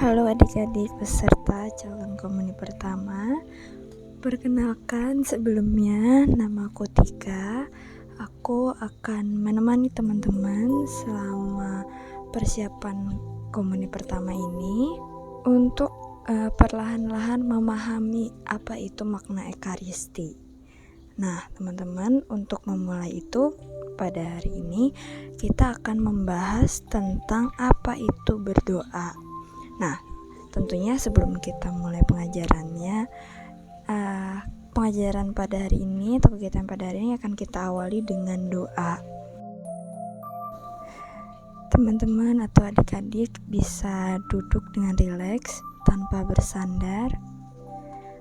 Halo adik-adik peserta calon komuni pertama. Perkenalkan sebelumnya, nama aku Tika. Aku akan menemani teman-teman selama persiapan komuni pertama ini untuk perlahan-lahan memahami apa itu makna Ekaristi. Nah, teman-teman, untuk memulai itu pada hari ini kita akan membahas tentang apa itu berdoa. Nah, tentunya sebelum kita mulai pengajarannya, pengajaran pada hari ini atau kegiatan pada hari ini akan kita awali dengan doa. Teman-teman atau adik-adik bisa duduk dengan rileks tanpa bersandar.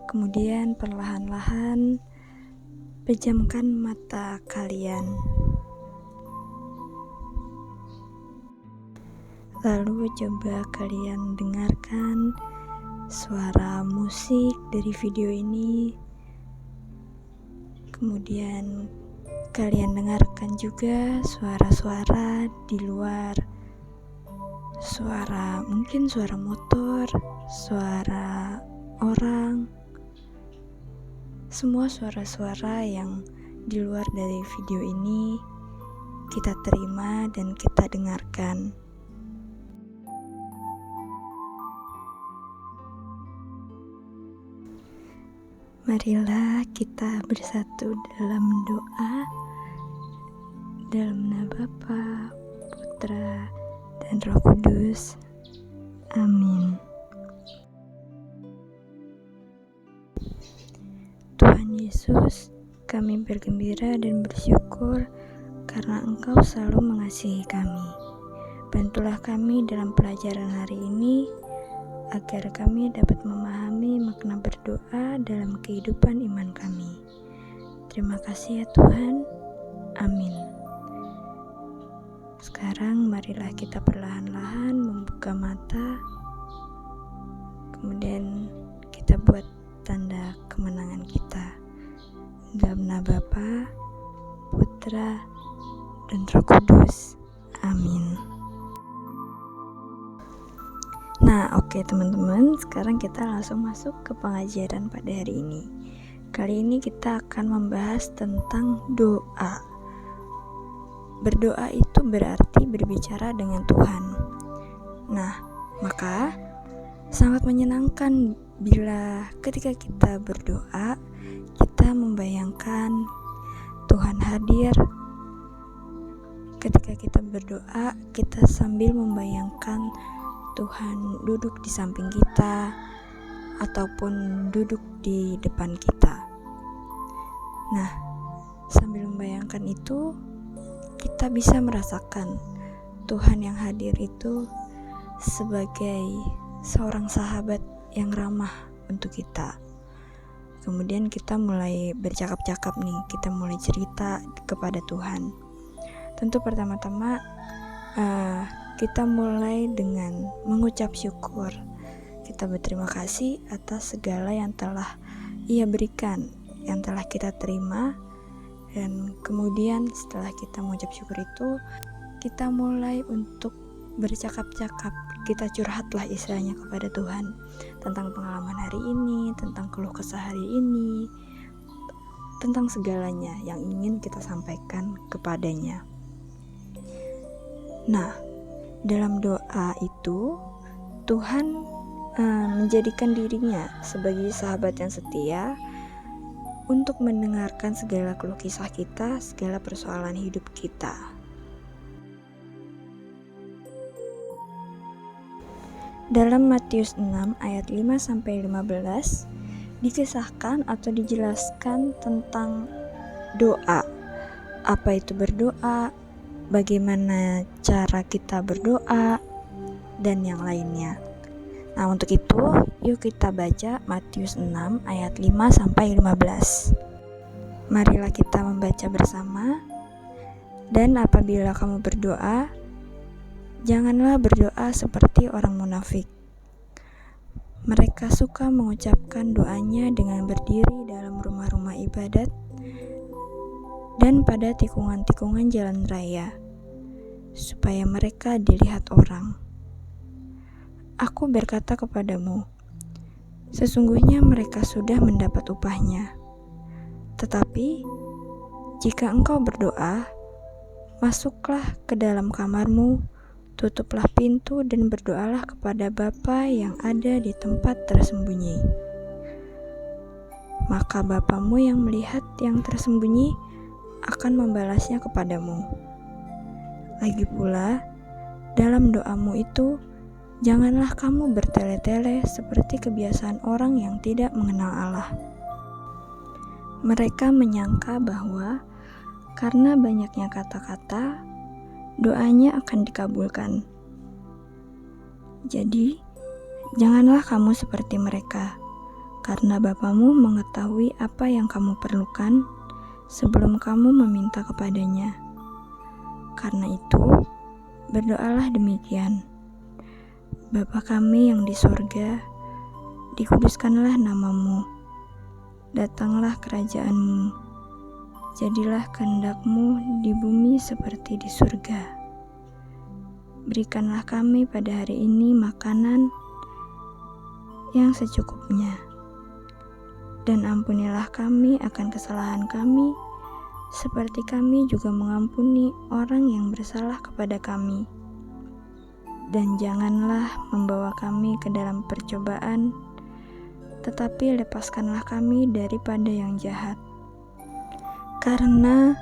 Kemudian perlahan-lahan pejamkan mata kalian. Lalu coba kalian dengarkan suara musik dari video ini. Kemudian kalian dengarkan juga suara-suara di luar. Mungkin suara motor, suara orang. Semua suara-suara yang di luar dari video ini kita terima dan kita dengarkan. Marilah kita bersatu dalam doa, dalam nama Bapa, Putra, dan Roh Kudus. Amin. Tuhan Yesus, kami bergembira dan bersyukur karena Engkau selalu mengasihi kami. Bantulah kami dalam pelajaran hari ini, agar kami dapat memahami makna berdoa dalam kehidupan iman kami. Terima kasih ya Tuhan. Amin. Sekarang marilah kita perlahan-lahan membuka mata. Kemudian kita buat tanda kemenangan kita. Dalam nama Bapa, Putra, dan Roh Kudus. Amin. Nah, oke teman-teman, sekarang kita langsung masuk ke pengajaran pada hari ini. Kali ini kita akan membahas tentang doa. Berdoa itu berarti berbicara dengan Tuhan. Nah, maka sangat menyenangkan bila ketika kita berdoa, kita membayangkan Tuhan hadir. Ketika kita berdoa, kita sambil membayangkan Tuhan duduk di samping kita ataupun duduk di depan kita. Nah, sambil membayangkan itu, kita bisa merasakan Tuhan yang hadir itu sebagai seorang sahabat yang ramah untuk kita. Kemudian kita mulai bercakap-cakap nih, kita mulai cerita kepada Tuhan. Tentu pertama-tama kita mulai dengan mengucap syukur. Kita berterima kasih atas segala yang telah Ia berikan, yang telah kita terima. Dan kemudian setelah kita mengucap syukur itu, kita mulai untuk bercakap-cakap. Kita curhatlah istilahnya kepada Tuhan tentang pengalaman hari ini, tentang keluh kesah hari ini, tentang segalanya yang ingin kita sampaikan kepadanya. Nah, dalam doa itu, Tuhan menjadikan dirinya sebagai sahabat yang setia untuk mendengarkan segala keluh kisah kita, segala persoalan hidup kita. Dalam Matius 6 ayat 5-15 dikisahkan atau dijelaskan tentang doa. Apa itu berdoa? Bagaimana cara kita berdoa, dan yang lainnya. Nah, untuk itu, yuk kita baca Matius 6 ayat 5-15. Marilah kita membaca bersama. Dan apabila kamu berdoa, janganlah berdoa seperti orang munafik. Mereka suka mengucapkan doanya dengan berdiri dalam rumah-rumah ibadat dan pada tikungan-tikungan jalan raya, supaya mereka dilihat orang. Aku berkata kepadamu, sesungguhnya mereka sudah mendapat upahnya. Tetapi, jika engkau berdoa, masuklah ke dalam kamarmu, tutuplah pintu dan berdoalah kepada Bapa yang ada di tempat tersembunyi. Maka Bapamu yang melihat yang tersembunyi akan membalasnya kepadamu. Lagi pula, dalam doamu itu, janganlah kamu bertele-tele seperti kebiasaan orang yang tidak mengenal Allah. Mereka menyangka bahwa karena banyaknya kata-kata, doanya akan dikabulkan. Jadi, janganlah kamu seperti mereka, karena Bapamu mengetahui apa yang kamu perlukan sebelum kamu meminta kepadanya. Karena itu, berdoalah demikian. Bapa kami yang di sorga, dikuduskanlah namamu, datanglah kerajaanmu, jadilah kehendakmu di bumi seperti di surga. Berikanlah kami pada hari ini makanan yang secukupnya, dan ampunilah kami akan kesalahan kami, seperti kami juga mengampuni orang yang bersalah kepada kami. Dan janganlah membawa kami ke dalam percobaan, tetapi lepaskanlah kami daripada yang jahat. Karena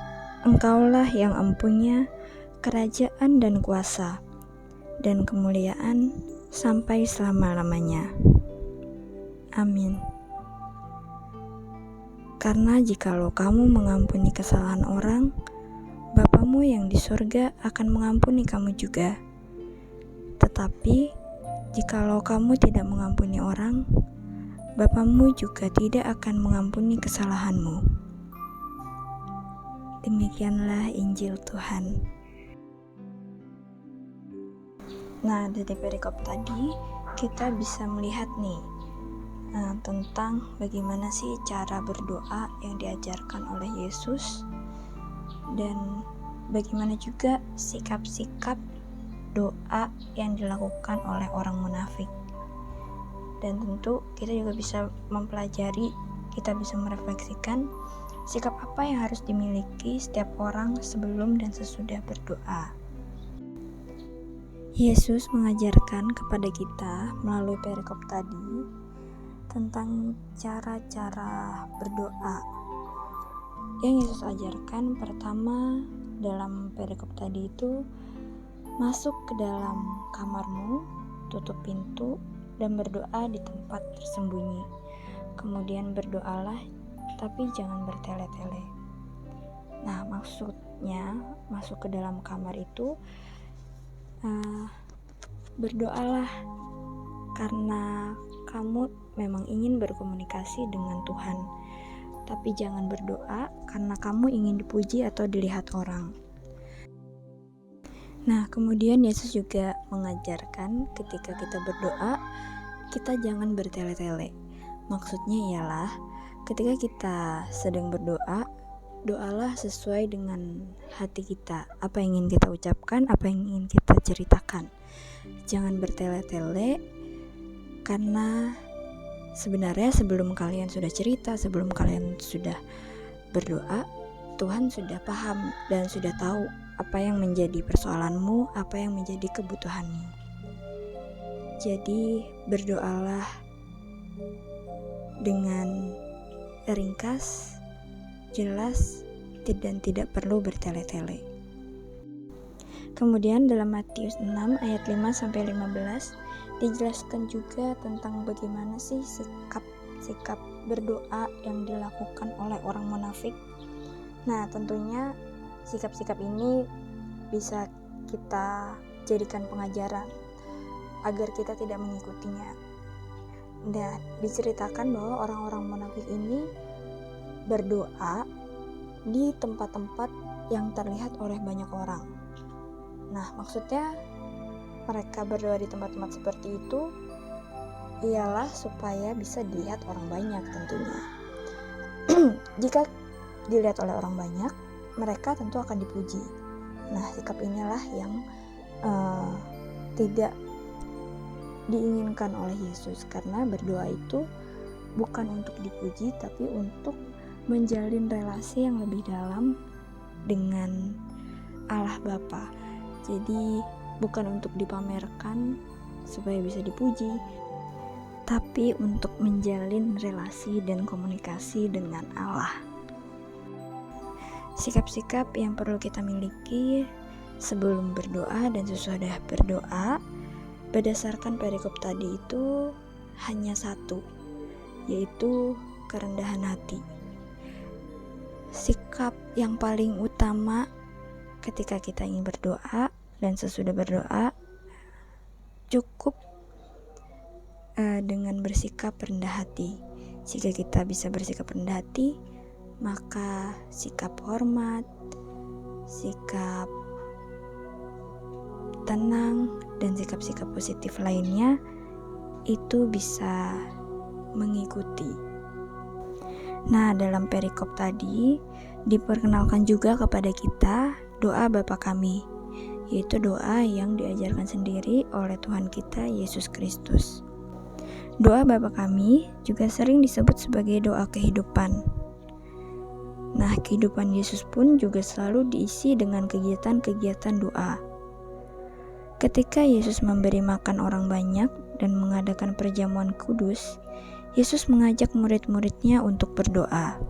Engkaulah yang empunya kerajaan dan kuasa, dan kemuliaan sampai selama-lamanya. Amin. Karena jikalau kamu mengampuni kesalahan orang, Bapamu yang di surga akan mengampuni kamu juga. Tetapi, jikalau kamu tidak mengampuni orang, Bapamu juga tidak akan mengampuni kesalahanmu. Demikianlah Injil Tuhan. Nah, dari perikop tadi, kita bisa melihat nih, tentang bagaimana sih cara berdoa yang diajarkan oleh Yesus, dan bagaimana juga sikap-sikap doa yang dilakukan oleh orang munafik. Dan tentu kita juga bisa mempelajari, kita bisa merefleksikan sikap apa yang harus dimiliki setiap orang sebelum dan sesudah berdoa. Yesus mengajarkan kepada kita melalui perikop tadi tentang cara-cara berdoa. Yang Yesus ajarkan pertama dalam perikop tadi itu, masuk ke dalam kamarmu, tutup pintu, dan berdoa di tempat tersembunyi. Kemudian berdoalah, tapi jangan bertele-tele. Nah, maksudnya masuk ke dalam kamar itu, berdoalah karena kamu memang ingin berkomunikasi dengan Tuhan. Tapi jangan berdoa karena kamu ingin dipuji atau dilihat orang. Nah, kemudian Yesus juga mengajarkan ketika kita berdoa, kita jangan bertele-tele. Maksudnya ialah ketika kita sedang berdoa, doalah sesuai dengan hati kita. Apa yang ingin kita ucapkan, apa yang ingin kita ceritakan. Jangan bertele-tele, karena sebenarnya sebelum kalian sudah cerita, sebelum kalian sudah berdoa, Tuhan sudah paham dan sudah tahu apa yang menjadi persoalanmu, apa yang menjadi kebutuhanmu. Jadi berdoalah dengan ringkas, jelas, dan tidak perlu bertele-tele. Kemudian dalam Matius 6 ayat 5-15 dijelaskan juga tentang bagaimana sih sikap berdoa yang dilakukan oleh orang munafik. Nah, tentunya sikap-sikap ini bisa kita jadikan pengajaran agar kita tidak mengikutinya. Dan diceritakan bahwa orang-orang munafik ini berdoa di tempat-tempat yang terlihat oleh banyak orang. Nah, maksudnya mereka berdoa di tempat-tempat seperti itu ialah supaya bisa dilihat orang banyak tentunya. Jika dilihat oleh orang banyak, mereka tentu akan dipuji. Nah, sikap inilah yang tidak diinginkan oleh Yesus, karena berdoa itu bukan untuk dipuji tapi untuk menjalin relasi yang lebih dalam dengan Allah Bapa. Jadi bukan untuk dipamerkan supaya bisa dipuji, tapi untuk menjalin relasi dan komunikasi dengan Allah. Sikap-sikap yang perlu kita miliki sebelum berdoa dan sesudah berdoa berdasarkan perikop tadi itu hanya satu, yaitu kerendahan hati. Sikap yang paling utama ketika kita ingin berdoa dan sesudah berdoa cukup dengan bersikap rendah hati. Jika kita bisa bersikap rendah hati, maka sikap hormat, sikap tenang, dan sikap-sikap positif lainnya itu bisa mengikuti. Nah, dalam perikop tadi diperkenalkan juga kepada kita doa Bapa Kami, yaitu doa yang diajarkan sendiri oleh Tuhan kita Yesus Kristus. Doa Bapa Kami juga sering disebut sebagai doa kehidupan. Nah, kehidupan Yesus pun juga selalu diisi dengan kegiatan-kegiatan doa. Ketika Yesus memberi makan orang banyak dan mengadakan perjamuan kudus, Yesus mengajak murid-muridnya untuk berdoa.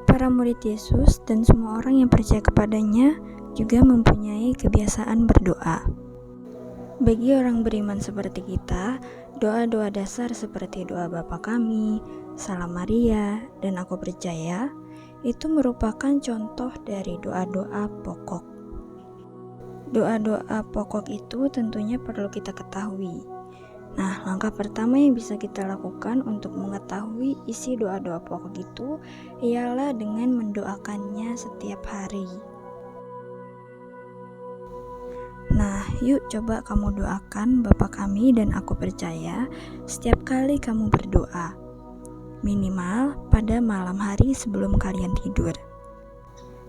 Para murid Yesus dan semua orang yang percaya kepadanya juga mempunyai kebiasaan berdoa. Bagi orang beriman seperti kita, doa-doa dasar seperti doa Bapa Kami, Salam Maria, dan Aku Percaya itu merupakan contoh dari doa-doa pokok. Doa-doa pokok itu tentunya perlu kita ketahui. Nah, langkah pertama yang bisa kita lakukan untuk mengetahui isi doa-doa pokok itu ialah dengan mendoakannya setiap hari. Nah, yuk coba kamu doakan Bapa Kami dan Aku Percaya setiap kali kamu berdoa. Minimal pada malam hari sebelum kalian tidur.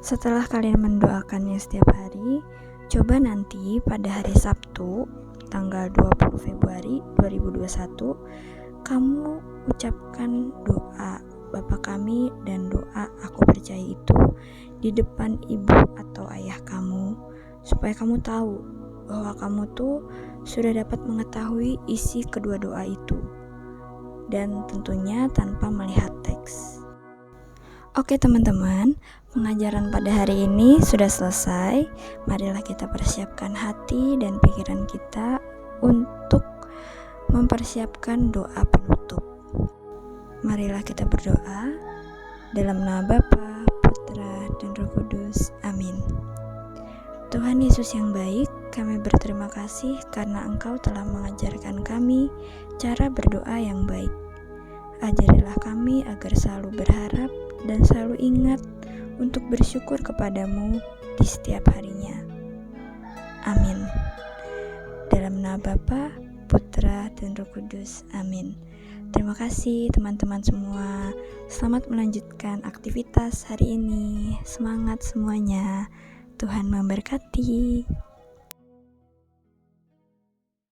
Setelah kalian mendoakannya setiap hari, coba nanti pada hari Sabtu, tanggal 20 Februari 2021, kamu ucapkan doa Bapa Kami dan doa Aku Percaya itu di depan ibu atau ayah kamu, supaya kamu tahu bahwa kamu tuh sudah dapat mengetahui isi kedua doa itu, dan tentunya tanpa melihat teks. Oke teman-teman, pengajaran pada hari ini sudah selesai. Marilah kita persiapkan hati dan pikiran kita untuk mempersiapkan doa penutup. Marilah kita berdoa dalam nama Bapa, Putra, dan Roh Kudus. Amin. Tuhan Yesus yang baik, kami berterima kasih karena Engkau telah mengajarkan kami cara berdoa yang baik. Ajarilah kami agar selalu berharap dan selalu ingat untuk bersyukur kepadamu di setiap harinya. Amin. Dalam nama Bapa, Putra, dan Roh Kudus. Amin. Terima kasih teman-teman semua. Selamat melanjutkan aktivitas hari ini. Semangat semuanya. Tuhan memberkati.